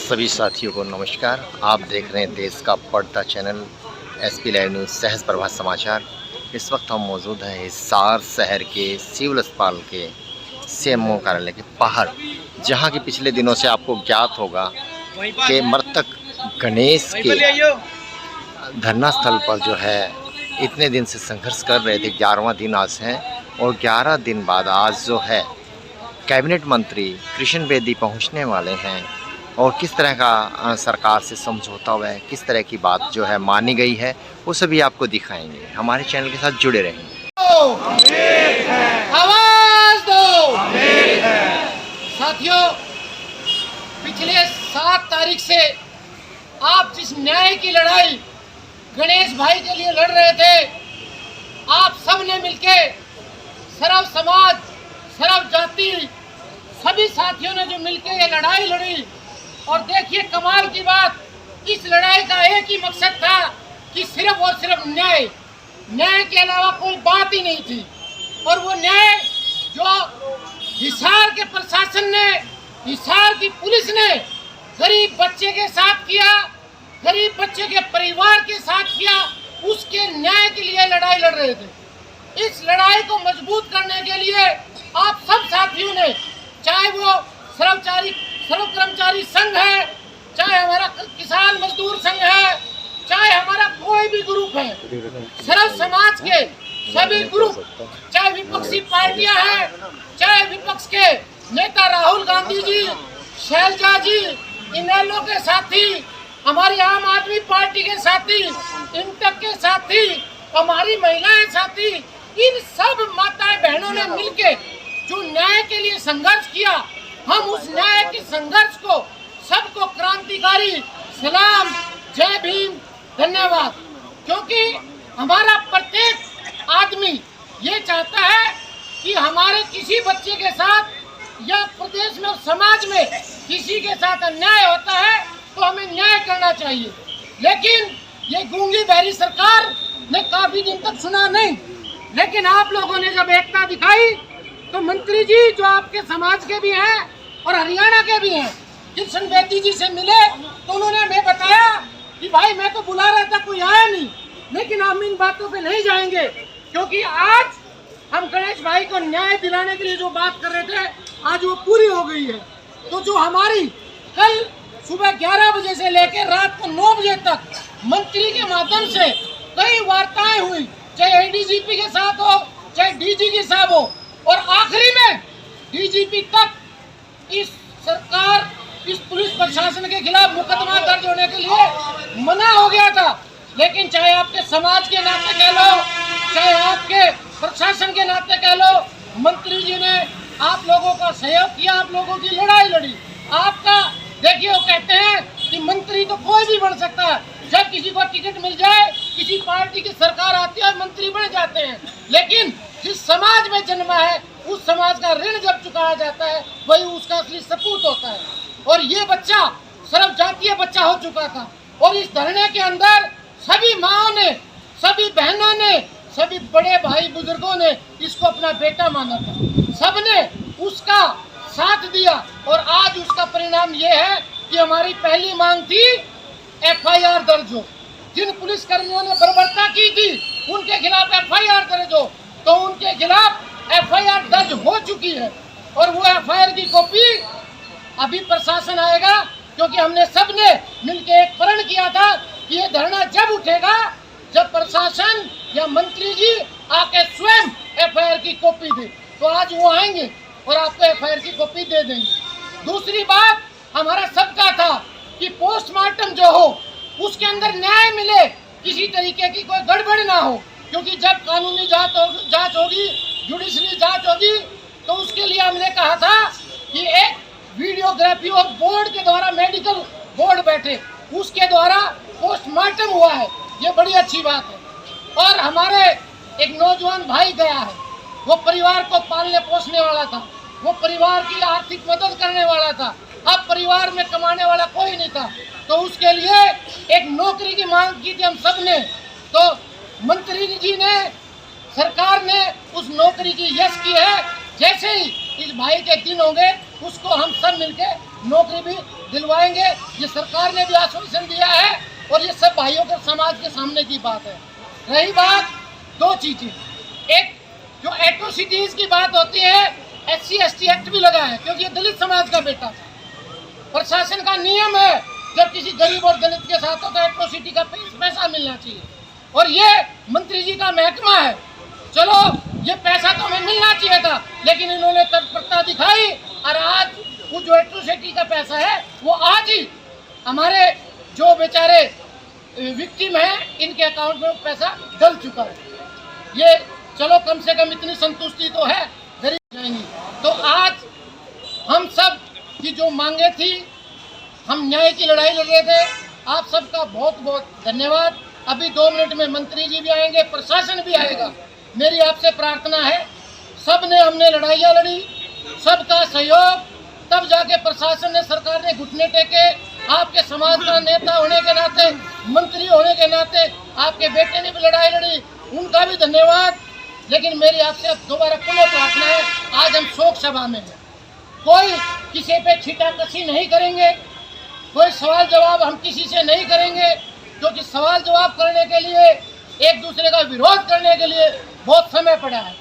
सभी साथियों को नमस्कार। आप देख रहे हैं देश का बढ़ता चैनल SP लाइव न्यूज़ सहज प्रभात समाचार। इस वक्त हम मौजूद हैं हिसार शहर के सिविल अस्पताल के CMO कार्यालय के बाहर, जहां कि पिछले दिनों से आपको ज्ञात होगा कि मृतक गणेश के धरना स्थल पर जो है इतने दिन से संघर्ष कर रहे थे। 11वां दिन आज है और 11 दिन बाद आज जो है कैबिनेट मंत्री कृष्ण बेदी पहुंचने वाले हैं और किस तरह का सरकार से समझौता हुआ है, किस तरह की बात जो है मानी गई है, वो सभी आपको दिखाएंगे। हमारे चैनल के साथ जुड़े रहेंगे। आवाज दो। साथियों, पिछले 7 तारीख से आप जिस न्याय की लड़ाई गणेश भाई के लिए लड़ रहे थे, आप सब ने मिलके सर्व समाज, सर्व जाति, सभी साथियों ने जो मिलके ये लड़ाई लड़ी। और देखिए कमाल की बात, इस लड़ाई का एक ही मकसद था कि सिर्फ और सिर्फ न्याय के अलावा कोई बात ही नहीं थी। और वो न्याय जो हिसार के प्रशासन ने, हिसार की पुलिस ने गरीब बच्चे के साथ किया, गरीब बच्चे के परिवार के साथ किया, उसके न्याय के लिए लड़ाई लड़ रहे थे। इस लड़ाई को मजबूत करने के लिए आप सब साथियों ने, चाहे वो सर्व कर्मचारी संघ है, चाहे हमारा किसान मजदूर संघ है, चाहे हमारा कोई भी ग्रुप है, सर्व समाज के सभी ग्रुप, चाहे विपक्षी पार्टियां हैं, चाहे विपक्ष के नेता राहुल गांधी जी, शैलजा जी, इनेलो के साथी, हमारी आम आदमी पार्टी के साथी, इंटक के साथी, हमारी महिलाएं साथी, इन सब माताएं बहनों ने मिलके जो न्याय के लिए संघर्ष किया, हम उस न्याय के संघर्ष को सबको क्रांतिकारी सलाम, जय भीम, धन्यवाद। क्योंकि हमारा प्रत्येक आदमी ये चाहता है कि हमारे किसी बच्चे के साथ या प्रदेश में, समाज में किसी के साथ अन्याय होता है तो हमें न्याय करना चाहिए। लेकिन ये गूंगी बहरी सरकार ने काफी दिन तक सुना नहीं। लेकिन आप लोगों ने जब एकता दिखाई तो मंत्री जी जो आपके समाज के भी हैं और हरियाणा के भी हैं, कृष्ण बेदी जी से मिले तो उन्होंने हमें बताया कि भाई मैं तो बुला रहा था, कोई आया नहीं। लेकिन हम इन बातों पे नहीं जाएंगे, क्योंकि आज हम गणेश भाई को न्याय दिलाने के लिए जो बात कर रहे थे, आज वो पूरी हो गई है। तो जो हमारी कल सुबह 11 बजे से लेकर रात को 9 बजे तक मंत्री के माध्यम से कई वार्ताएं हुई, चाहे ADGP के साथ हो, चाहे DG के साथ हो, और आखिरी में DGP तक इस सरकार, इस पुलिस प्रशासन के खिलाफ मुकदमा दर्ज होने के लिए मना हो गया था। लेकिन चाहे आपके समाज के नाते कह लो, चाहे आपके प्रशासन के नाते कह लो, मंत्री जी ने आप लोगों का सहयोग किया, आप लोगों की लड़ाई लड़ी। आपका देखिए, वो कहते हैं कि मंत्री तो कोई भी बन सकता है, जब किसी को टिकट मिल जाए, किसी पार्टी की सरकार आती है और मंत्री बन जाते हैं। लेकिन जिस समाज में जन्मा है, उस समाज का ऋण जब चुकाया जाता है, वही उसका असली सपूत होता है। और ये बच्चा सर्व जातीय बच्चा हो चुका था। और इस धरने के अंदर सभी माओं ने, सभी बहनों ने, सभी बड़े भाई बुजुर्गों ने इसको अपना बेटा माना था। सबने उसका साथ दिया और आज उसका परिणाम ये है कि हमारी पहली मांग थी FIR दर्ज हो। जिन पुलिस कर्मियों ने बर्बरता की थी उनके खिलाफ FIR दर्ज हो, तो उनके खिलाफ FIR दर्ज हो चुकी है। और वो FIR की कॉपी अभी प्रशासन आएगा, क्योंकि हमने सबने मिलकर एक प्रण किया था कि ये धरना जब उठेगा जब प्रशासन या मंत्री जी आके स्वयं FIR की कॉपी दे। तो आज वो आएंगे और आपको FIR की कॉपी दे देंगे। दूसरी बात हमारा सबका था कि पोस्टमार्टम जो हो उसके अंदर न्याय मिले, किसी तरीके की कोई गड़बड़ ना हो। क्योंकि जब कानूनी जांच होगी, जुडिशरी जांच होगी, तो उसके लिए हमने कहा था कि एक वीडियोग्राफी और बोर्ड के द्वारा, मेडिकल बोर्ड बैठे, उसके द्वारा पोस्टमार्टम हुआ है, ये बड़ी अच्छी बात है। और हमारे एक नौजवान भाई गया है, वो परिवार को पालने पोसने वाला था, वो परिवार की आर्थिक मदद करने वाला था। अब परिवार में कमाने वाला कोई नहीं था, तो उसके लिए एक नौकरी की मांग की थी हम सब ने। तो मंत्री जी ने, सरकार ने उस नौकरी की यश की है। जैसे ही इस भाई के दिन होंगे, उसको हम सब मिलके नौकरी भी दिलवाएंगे। ये सरकार ने भी आश्वासन दिया है और ये सब भाइयों के समाज के सामने की बात है। रही बात दो चीजें, एक जो एट्रोसिटीज की बात होती है, SC/ST एक्ट भी लगा है क्योंकि ये दलित समाज का बेटा था। प्रशासन का नियम है जब किसी गरीब और दलित के साथ हो तो एट्रोसिटी का पैसा मिलना चाहिए और ये मंत्री जी का महकमा है। चलो ये पैसा तो हमें मिलना चाहिए था, लेकिन इन्होंने तत्परता दिखाई और आज वो जो एट्रोसिटी का पैसा है वो आज ही हमारे जो बेचारे विक्टिम हैं इनके अकाउंट में पैसा डल चुका है। ये चलो कम से कम इतनी संतुष्टि तो है, गरीब जाएंगी। तो आज हम सब की जो मांगे थी, हम न्याय की लड़ाई लड़ रहे थे। आप सबका बहुत बहुत धन्यवाद। अभी 2 मिनट में मंत्री जी भी आएंगे, प्रशासन भी आएगा। मेरी आपसे प्रार्थना है, सब ने हमने लड़ाइयाँ लड़ी, सबका सहयोग, तब जाके प्रशासन ने, सरकार ने घुटने टेके। आपके समाज का नेता होने के नाते, मंत्री होने के नाते आपके बेटे ने भी लड़ाई लड़ी, उनका भी धन्यवाद। लेकिन मेरी आपसे अब दोबारा पुनः प्रार्थना है, आज हम शोक सभा में हैं, कोई किसी पे छीटाकशी नहीं करेंगे, कोई सवाल जवाब हम किसी से नहीं करेंगे, क्योंकि सवाल जवाब करने के लिए, एक दूसरे का विरोध करने के लिए बहुत समय पड़ा है।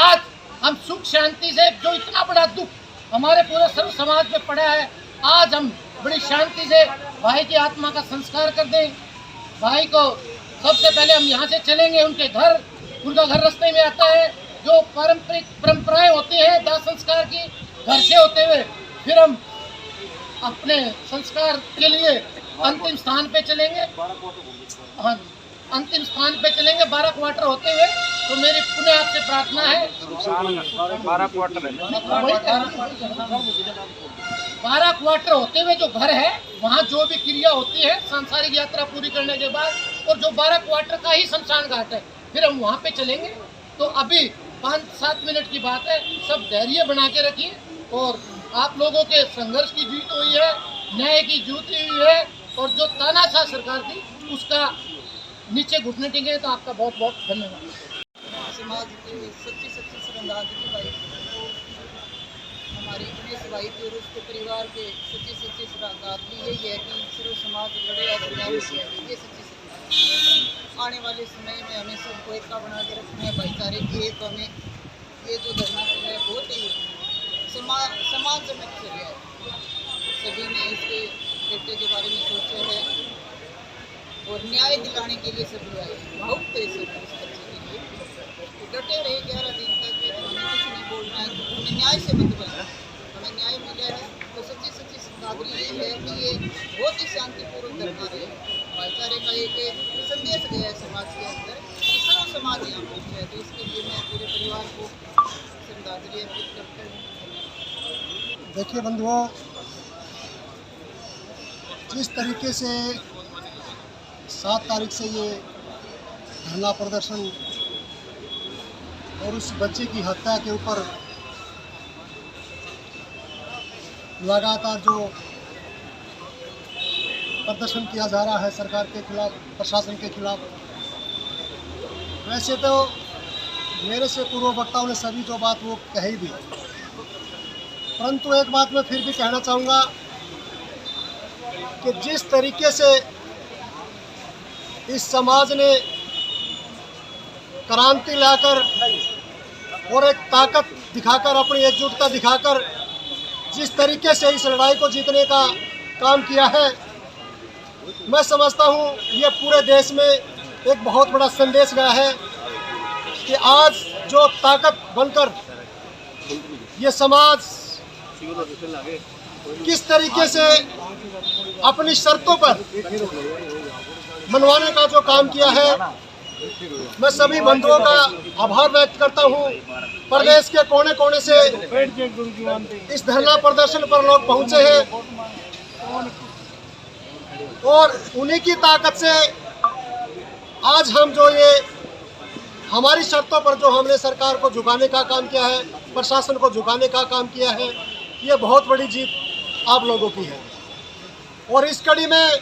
आज हम सुख शांति से, जो इतना बड़ा दुख हमारे पूरे सर्व समाज में पड़ा है, आज हम बड़ी शांति से भाई की आत्मा का संस्कार कर दें। भाई को सबसे पहले हम यहाँ से चलेंगे उनके घर, उनका घर रास्ते में आता है। जो पारंपरिक परंपराएं होती हैं दाह संस्कार की, घर से होते हुए फिर हम अपने संस्कार के लिए अंतिम स्थान पे चलेंगे। हाँ, अंतिम स्थान पे चलेंगे 12 क्वार्टर होते हुए। तो मेरी पुनः आपसे प्रार्थना है, 12 क्वार्टर होते हुए जो घर है वहाँ जो भी क्रिया होती है सांसारिक यात्रा पूरी करने के बाद, और जो 12 क्वार्टर का ही शमशान घाट है, फिर हम वहाँ पे चलेंगे। तो अभी 5-7 मिनट की बात है, सब धैर्य बना के रखिए। और आप लोगों के संघर्ष की जीत हुई है, न्याय की जीत हुई है, और जो तानाशाह सरकार थी उसका नीचे घुटने टेके। तो आपका बहुत बहुत धन्यवाद। समाज की सच्ची श्रद्धांजलि भाई, हमारी गणेश भाई की और उसके परिवार के सच्ची श्रद्धांजलि यही है कि सर्व समाज लड़े और न्याय किया। ये सच्ची श्रद्धांजलि। आने वाले समय में हमें सबको एकता बना के रखना है, भाईचारे की। तो हमें ये जो धरना चल रहा है बहुत ही समाज में चल रहा है। सभी ने इसके बेटे के बारे में सोचा है और न्याय दिलाने के लिए सभी आए, बहुत तेज इस बच्चे के लिए डटे रहे 11 दिन तक। हमें कुछ नहीं बोलना है, हमें न्याय से मतलब है, हमें न्याय मिला है। तो सच्ची श्रद्धांजलि यही है कि ये बहुत ही शांतिपूर्वक धरना रहे। भाईचारे का एक संदेश गया है समाज के अंदर कि सर्व समाज यहाँ पहुँचे है। तो इसके लिए मैं पूरे परिवार को श्रद्धांजलि अर्पित करता हूँ। देखिए बंधुओं, जिस तरीके से 7 तारीख से ये धरना प्रदर्शन और उस बच्चे की हत्या के ऊपर लगातार जो प्रदर्शन किया जा रहा है सरकार के खिलाफ, प्रशासन के खिलाफ, वैसे तो मेरे से पूर्व वक्ताओं ने सभी जो बात वो कह ही दी, परंतु एक बात मैं फिर भी कहना चाहूँगा कि जिस तरीके से इस समाज ने क्रांति लाकर और एक ताकत दिखाकर, अपनी एकजुटता दिखाकर जिस तरीके से इस लड़ाई को जीतने का काम किया है, मैं समझता हूँ ये पूरे देश में एक बहुत बड़ा संदेश गया है कि आज जो ताकत बनकर ये समाज किस तरीके से अपनी शर्तों पर मनवाने का जो काम किया है, मैं सभी बंधुओं का आभार व्यक्त करता हूं। प्रदेश के कोने कोने से इस धरना प्रदर्शन पर लोग पहुंचे हैं और उन्हीं की ताकत से आज हम जो ये हमारी शर्तों पर जो हमने सरकार को झुकाने का काम किया है, प्रशासन को झुकाने का काम किया है, ये बहुत बड़ी जीत आप लोगों की है। और इस कड़ी में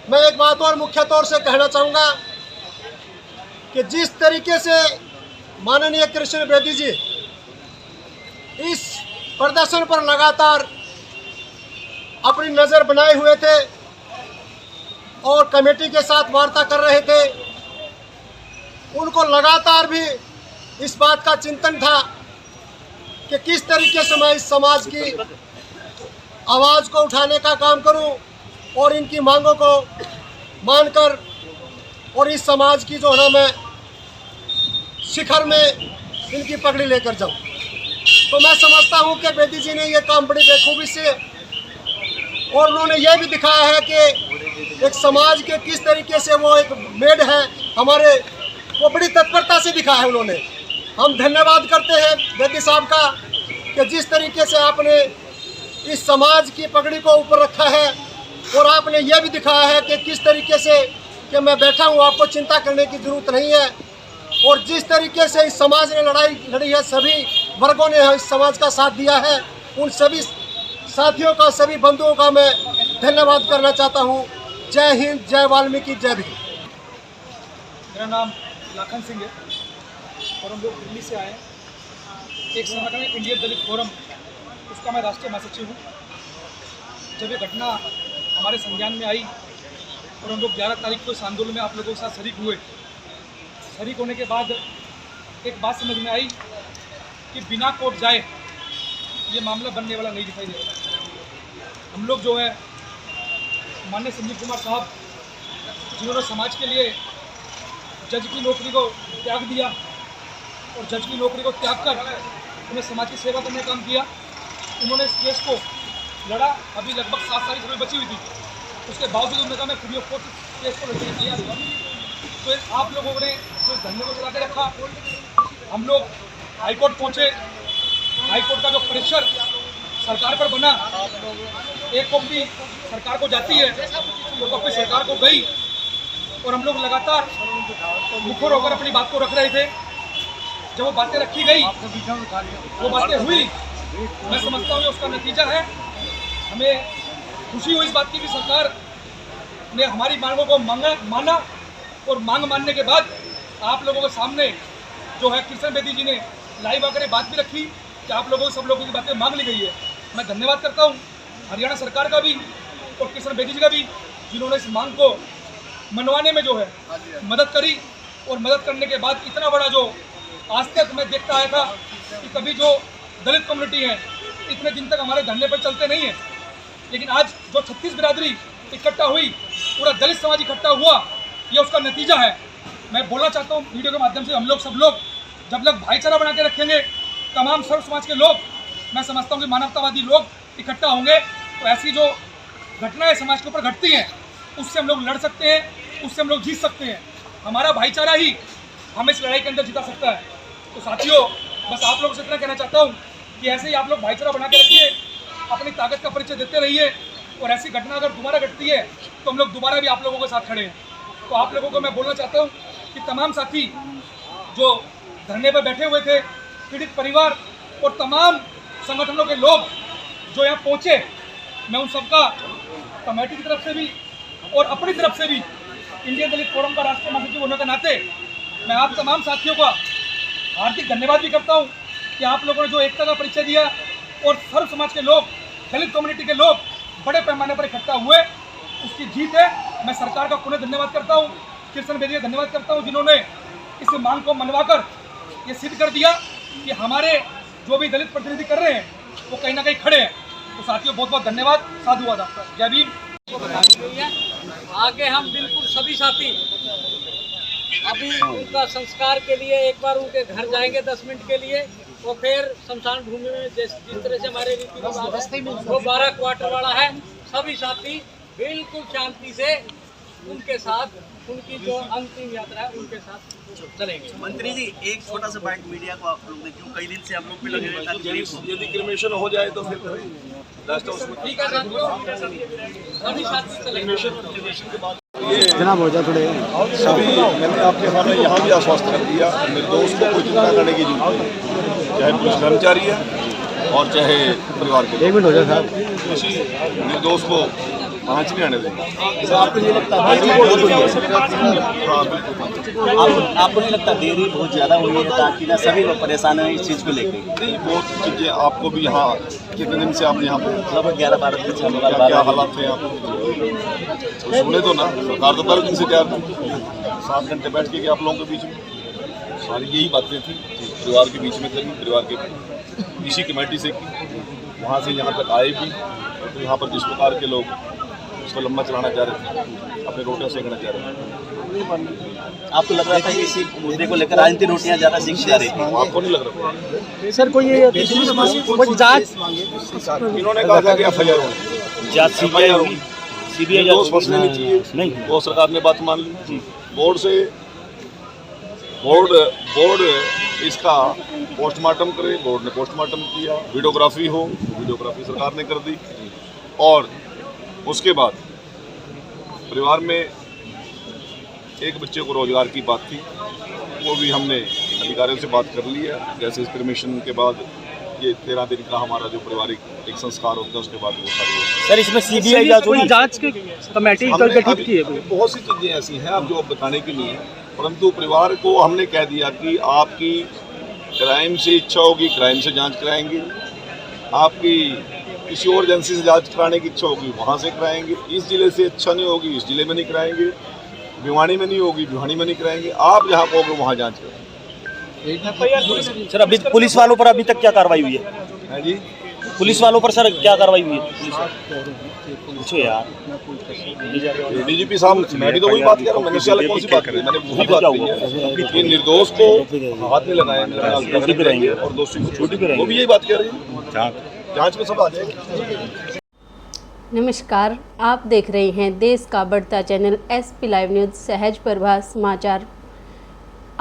मैं एक बात और मुख्य तौर से कहना चाहूँगा कि जिस तरीके से माननीय कृष्ण बेदी जी इस प्रदर्शन पर लगातार अपनी नज़र बनाए हुए थे और कमेटी के साथ वार्ता कर रहे थे। उनको लगातार भी इस बात का चिंतन था कि किस तरीके से मैं इस समाज की आवाज़ को उठाने का काम करूं और इनकी मांगों को मानकर और इस समाज की जो है ना मैं शिखर में इनकी पगड़ी लेकर जाऊं। तो मैं समझता हूं कि बेदी जी ने ये काम बड़ी बेखूबी से और उन्होंने ये भी दिखाया है कि एक समाज के किस तरीके से वो एक मेड है हमारे, वो बड़ी तत्परता से दिखाया है उन्होंने। हम धन्यवाद करते हैं बेदी साहब का कि जिस तरीके से आपने इस समाज की पगड़ी को ऊपर रखा है और आपने ये भी दिखाया है कि किस तरीके से कि मैं बैठा हूँ, आपको चिंता करने की ज़रूरत नहीं है। और जिस तरीके से इस समाज ने लड़ाई लड़ी है, सभी वर्गों ने इस समाज का साथ दिया है, उन सभी साथियों का, सभी बंधुओं का मैं धन्यवाद करना चाहता हूँ। जय हिंद, जय वाल्मीकि, जय भीम। मेरा नाम लाखन सिंह है और हम लोग दिल्ली से आए हैं। एक संगठन है इंडियन दलित फोरम, उसका मैं राष्ट्रीय महासचिव हूँ। जब ये घटना हमारे संज्ञान में आई और हम लोग 11 तारीख को इस आंदोलन में आप लोगों के साथ शरीक हुए, शरीक होने के बाद एक बात समझ में आई कि बिना कोर्ट जाए ये मामला बनने वाला नहीं दिखाई दे रहा। हम लोग जो है माननीय संजीव कुमार साहब, जिन्होंने समाज के लिए जज की नौकरी को त्याग दिया और जज की नौकरी को त्याग कर उन्हें समाज की सेवा करने का काम किया, उन्होंने इस केस को लड़ा। अभी लगभग 7 साल समय बची हुई थी, उसके बावजूद उन्होंने कहा मैं फ्री ऑफ कोर्ट केस को लड़ने किया। तो आप लोगों ने जो धरने को चला के रखा, हम लोग हाईकोर्ट पहुँचे। हाईकोर्ट का जो प्रेशर सरकार पर बना, एक कॉपी सरकार को जाती है तो कॉपी सरकार को गई और हम लोग लगातार मुखर होकर अपनी बात को रख रहे थे। जब वो बातें रखी गई, वो बातें हुई, मैं समझता हूँ उसका नतीजा है। हमें खुशी हुई इस बात की कि सरकार ने हमारी मांगों को माना और मांग मानने के बाद आप लोगों के सामने जो है कृष्ण बेदी जी ने लाइव आकर बात भी रखी कि आप लोगों सब लोगों की बातें मांग ली गई है। मैं धन्यवाद करता हूँ हरियाणा सरकार का भी और कृष्ण बेदी जी का भी, जिन्होंने इस मांग को मनवाने में जो है मदद करी। और मदद करने के बाद इतना बड़ा जो आज तक मैं देखता आया था कि कभी जो दलित कम्युनिटी है इतने दिन तक हमारे धरने पर चलते नहीं है, लेकिन आज जो 36 बिरादरी इकट्ठा हुई, पूरा दलित समाज इकट्ठा हुआ, ये उसका नतीजा है। मैं बोलना चाहता हूँ वीडियो के माध्यम से, हम लोग सब लोग जब तक भाईचारा बना के रखेंगे, तमाम सर्व समाज के लोग, मैं समझता हूँ कि मानवतावादी लोग इकट्ठा होंगे, तो ऐसी जो घटनाएं समाज के ऊपर घटती हैं उससे हम लोग लड़ सकते हैं, उससे हम लोग जीत सकते हैं। हमारा भाईचारा ही हमें इस लड़ाई के अंदर जिता सकता है। तो साथियों, बस आप लोगों से इतना कहना चाहता हूँ कि ऐसे ही आप लोग भाईचारा बना के रखिए, अपनी ताकत का परिचय देते रहिए, और ऐसी घटना अगर दोबारा घटती है तो हम लोग दोबारा भी आप लोगों के साथ खड़े हैं। तो आप लोगों को मैं बोलना चाहता हूँ कि तमाम साथी जो धरने पर बैठे हुए थे, पीड़ित परिवार और तमाम संगठनों के लोग जो यहाँ पहुँचे, मैं उन सबका कमेटी की तरफ से भी और अपनी तरफ से भी इंडियन दलित फोरम का राष्ट्रीय महासचिव होने के नाते मैं आप तमाम साथियों का हार्दिक धन्यवाद भी करता हूँ कि आप लोगों ने जो एकता का परिचय दिया और सर्व समाज के लोग, दलित कम्युनिटी के लोग बड़े पैमाने पर इकट्ठा हुए, उसकी जीत है। मैं सरकार का पुनः धन्यवाद करता हूँ, कृष्ण बेदी का धन्यवाद करता हूँ, जिन्होंने इस मांग को मनवाकर ये सिद्ध कर दिया कि हमारे जो भी दलित प्रतिनिधि कर रहे हैं वो कहीं ना कहीं खड़े हैं। तो साथियों, बहुत बहुत धन्यवाद, साधुवाद आपका। जय भीम। आगे हम बिल्कुल सभी साथी अभी उनका संस्कार के लिए एक बार उनके घर जाएंगे 10 मिनट के लिए, और फिर शमशान भूमि में जिस तरह से हमारे रीति रिवाज वो 12 क्वार्टर वाला है, सभी साथी बिल्कुल शांति से उनके साथ उनकी जो अंतिम यात्रा है उनके साथ चलेंगे। मंत्री जी, एक छोटा सा पॉइंट मीडिया को आप लोग ने क्यों कई दिन से हम लोग भी लगे हुए ताकि यदि क्रिमेशन हो जाए तो फिर ठीक है सभी साथी चलेंगे। जनाब हो जाए थोड़े सभी, मैंने आपके सामने यहाँ भी आश्वस्त कर दिया, निर्दोष को कोई चिंता करने की जरूरत नहीं, चाहे पुलिस कर्मचारी है और चाहे परिवार के। 1 मिनट हो जाए साहब। किसी निर्दोष को आँच नहीं आने देंगे। आपको नहीं लगता देरी बहुत हुई है? हाँ बिल्कुल। आपको नहीं लगता देरी बहुत ज़्यादा हुई है ताकि ना सभी लोग परेशान हैं इस चीज़ को लेकर? नहीं, बहुत चीज़ें आपको भी यहाँ कितने दिन से आप यहाँ पे लगभग 11-12 दिन से हम लोग क्या हालात थे यहाँ पे तो सुने तो ना, सरकार तो 12 दिन से तैयार थी 7 घंटे बैठ के आप लोगों के बीच में सारी यही बातें थी, परिवार के बीच में करी, परिवार के इसी कमेटी से की, वहाँ से यहाँ तक आए भी। तो यहाँ पर जिस प्रकार के लोग इसको लंबा चलाना चाह रहे थे, अपने रोटियाँ सेकना चाह रहे थे। आपको लग रहा था कि इसी मुद्दे को लेकर राजनीतिक रोटियाँ ज़्यादा सीखी जा रही थी? आपको नहीं लग रहा? सर कोई जांच इन्होंने कहा था कि FIR होगी, सीबीआई होगी, सीबीआई दोष फंसने नहीं चाहिए, नहीं वो सरकार ने बात मान ली। बोर्ड से बोर्ड इसका पोस्टमार्टम करे, बोर्ड ने पोस्टमार्टम किया, वीडियोग्राफी हो, वीडियोग्राफी सरकार ने कर दी। और उसके बाद परिवार में एक बच्चे को रोजगार की बात थी, वो भी हमने अधिकारियों से बात कर ली है। जैसे इस परमिशन के बाद ये 13 दिन का हमारा जो पारिवारिक एक संस्कार होता है उसके बाद वो सारी सर इसमें सीबीआई जांच की कमेटी गठित की है? बहुत सी चीज़ें ऐसी हैं आप जो अब बताने की नहीं है, परंतु परिवार को हमने कह दिया कि आपकी क्राइम से इच्छा होगी क्राइम से जांच कराएंगे, आपकी किसी और एजेंसी से जांच कराने की इच्छा होगी वहाँ से कराएंगे, इस जिले से इच्छा नहीं होगी इस जिले में नहीं कराएंगे, भिवानी में नहीं होगी भिवानी में नहीं कराएंगे, आप जहाँ कहोगे वहाँ जांच करेंगे। सर अभी पुलिस वालों पर अभी तक क्या कार्रवाई हुई है जी? पुलिस वालों पर सर क्या कार्रवाई हुई है? पूछो यार। डीजीपी साहब, मैं भी तो वही बात कर रहा हूँ, मैंने अलग कौन सी बात करी, मैंने वही बात कही है कि निर्दोष को हाथ में लगाया और दोषी को छोटी पे, वो भी यही बात कह रही है, जांच में सब आ जाएगा। नमस्कार, आप देख रहे हैं देश का बढ़ता चैनल SP लाइव न्यूज़ सहज प्रभा समाचार।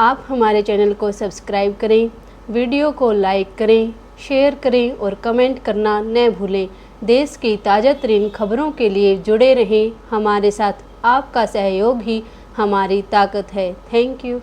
आप हमारे चैनल को सब्सक्राइब करें, वीडियो को लाइक करें, शेयर करें और कमेंट करना न भूलें। देश की ताज़ा तरीन खबरों के लिए जुड़े रहें हमारे साथ। आपका सहयोग ही हमारी ताकत है। Thank you.